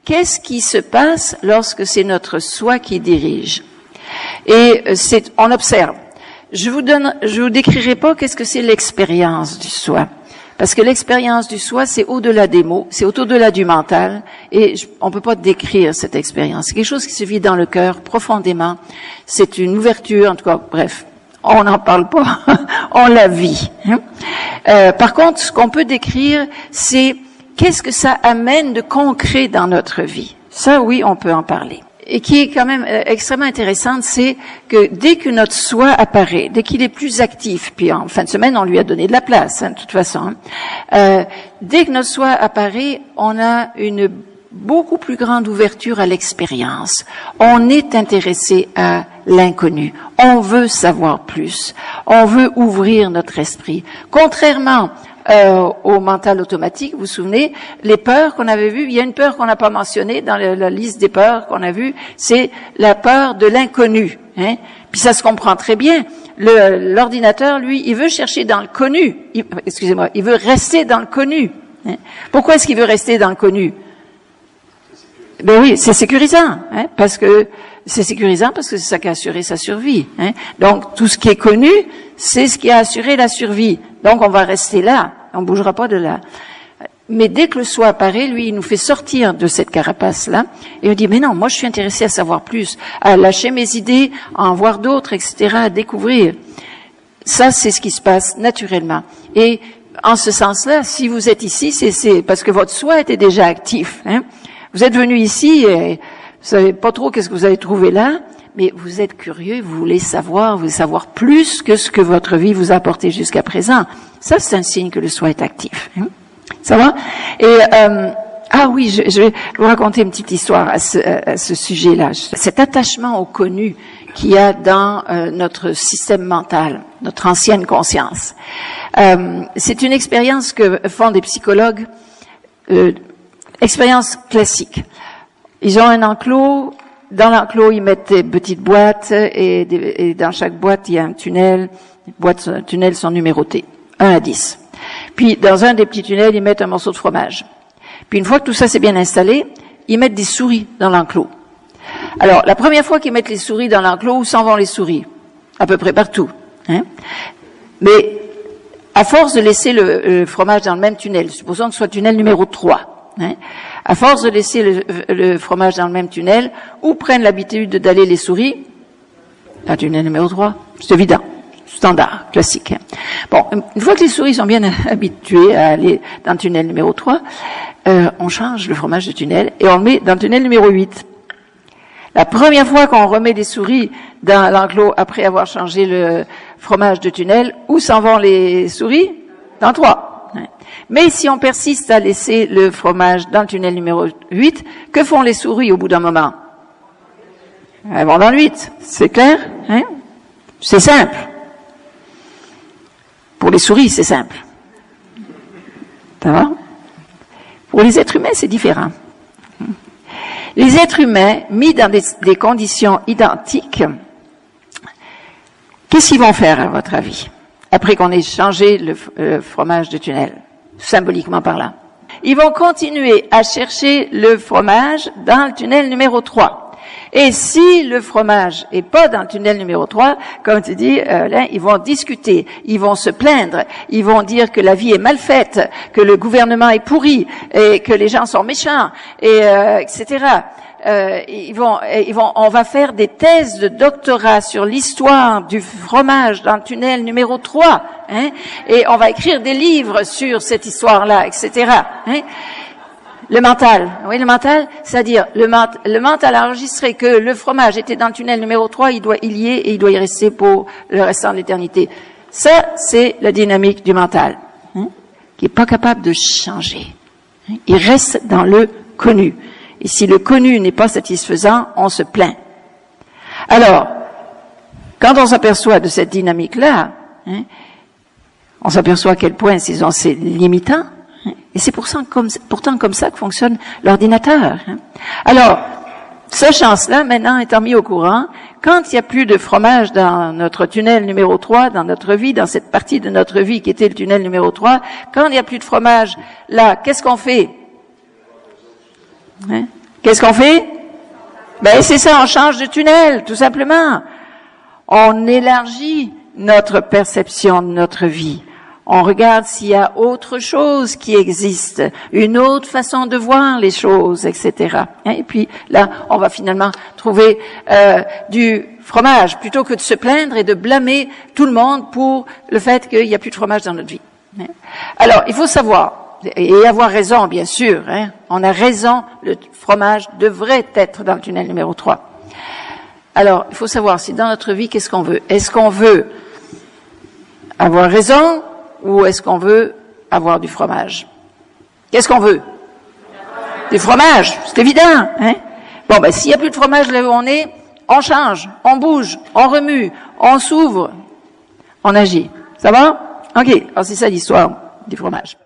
Qu'est-ce qui se passe lorsque c'est notre soi qui dirige? Et on observe. Je vous décrirai pas qu'est-ce que c'est l'expérience du soi. Parce que l'expérience du soi, c'est au-delà des mots, c'est au-delà du mental, et on peut pas décrire cette expérience. C'est quelque chose qui se vit dans le cœur profondément. C'est une ouverture, en tout cas, bref. On n'en parle pas, on la vit. Par contre, ce qu'on peut décrire, c'est qu'est-ce que ça amène de concret dans notre vie. Ça, oui, on peut en parler. Et qui est quand même extrêmement intéressante, c'est que dès que notre soi apparaît, dès qu'il est plus actif, puis en fin de semaine, on lui a donné de la place, de toute façon, dès que notre soi apparaît, on a une beaucoup plus grande ouverture à l'expérience. On est intéressé à l'inconnu. On veut savoir plus. On veut ouvrir notre esprit. Contrairement au mental automatique, vous vous souvenez, les peurs qu'on avait vues, il y a une peur qu'on n'a pas mentionnée dans la liste des peurs qu'on a vues, c'est la peur de l'inconnu. Puis ça se comprend très bien. L'ordinateur, lui, il veut chercher dans le connu. Il veut rester dans le connu. Pourquoi est-ce qu'il veut rester dans le connu? Ben oui, c'est sécurisant, parce que c'est ça qui a assuré sa survie. Donc tout ce qui est connu, c'est ce qui a assuré la survie. Donc on va rester là, on bougera pas de là. Mais dès que le soi apparaît, lui, il nous fait sortir de cette carapace-là, et on dit mais non, moi je suis intéressé à savoir plus, à lâcher mes idées, à en voir d'autres, etc., à découvrir. Ça, c'est ce qui se passe naturellement. Et en ce sens-là, si vous êtes ici, c'est parce que votre soi était déjà actif. Vous êtes venu ici et vous savez pas trop qu'est-ce que vous avez trouvé là, mais vous êtes curieux, vous voulez savoir plus que ce que votre vie vous a apporté jusqu'à présent. Ça, c'est un signe que le soi est actif. Ça va? Et oui, je vais vous raconter une petite histoire à ce sujet-là. Cet attachement au connu qu'il y a dans notre système mental, notre ancienne conscience. C'est une expérience que font des psychologues. Expérience classique. Ils ont un enclos. Dans l'enclos, ils mettent des petites boîtes et dans chaque boîte, il y a un tunnel. Les tunnels sont numérotés, 1 à 10. Puis, dans un des petits tunnels, ils mettent un morceau de fromage. Puis, une fois que tout ça s'est bien installé, ils mettent des souris dans l'enclos. Alors, la première fois qu'ils mettent les souris dans l'enclos, où s'en vont les souris? À peu près partout. Mais, à force de laisser le fromage dans le même tunnel, supposons que ce soit le tunnel numéro 3, à force de laisser le fromage dans le même tunnel, où prennent l'habitude d'aller les souris? Dans le tunnel numéro 3. C'est évident. Standard, classique. Bon, une fois que les souris sont bien habituées à aller dans le tunnel numéro 3, on change le fromage de tunnel et on le met dans le tunnel numéro 8. La première fois qu'on remet les souris dans l'enclos après avoir changé le fromage de tunnel, où s'en vont les souris? Dans le 3. Mais si on persiste à laisser le fromage dans le tunnel numéro 8, que font les souris au bout d'un moment? Elles vont dans le 8. C'est clair? C'est simple. Pour les souris, c'est simple. Ça va? Pour les êtres humains, c'est différent. Les êtres humains, mis dans des conditions identiques, qu'est-ce qu'ils vont faire, à votre avis, après qu'on ait changé le fromage de tunnel, symboliquement parlant? Ils vont continuer à chercher le fromage dans le tunnel numéro 3. Et si le fromage est pas dans le tunnel numéro 3, comme tu dis, là, ils vont discuter, ils vont se plaindre, ils vont dire que la vie est mal faite, que le gouvernement est pourri, et que les gens sont méchants, et etc. On va faire des thèses de doctorat sur l'histoire du fromage dans le tunnel numéro 3, et on va écrire des livres sur cette histoire-là, etc. Le mental, oui, le mental, c'est-à-dire le mental a enregistré que le fromage était dans le tunnel numéro 3, il y est et il doit y rester pour le restant de l'éternité. Ça, c'est la dynamique du mental, qui est pas capable de changer. Il reste dans le connu. Et si le connu n'est pas satisfaisant, on se plaint. Alors, quand on s'aperçoit de cette dynamique-là, on s'aperçoit à quel point c'est limitant. Et c'est pourtant comme ça que fonctionne l'ordinateur. Alors, sachant cela, maintenant étant mis au courant, quand il n'y a plus de fromage dans notre tunnel numéro 3, dans notre vie, dans cette partie de notre vie qui était le tunnel numéro 3, quand il n'y a plus de fromage là, qu'est-ce qu'on fait? Qu'est-ce qu'on fait? Ben, c'est ça, on change de tunnel, tout simplement. On élargit notre perception de notre vie. On regarde s'il y a autre chose qui existe, une autre façon de voir les choses, etc. Et puis là, on va finalement trouver du fromage, plutôt que de se plaindre et de blâmer tout le monde pour le fait qu'il n'y a plus de fromage dans notre vie. Alors, il faut savoir, et avoir raison, bien sûr, on a raison, le fromage devrait être dans le tunnel numéro 3. Alors, il faut savoir si dans notre vie, qu'est-ce qu'on veut? Est-ce qu'on veut avoir raison ou est-ce qu'on veut avoir du fromage? Qu'est-ce qu'on veut? Du fromage, c'est évident. Bon, ben s'il n'y a plus de fromage là où on est, on change, on bouge, on remue, on s'ouvre, on agit. Ça va? Ok, alors c'est ça l'histoire du fromage.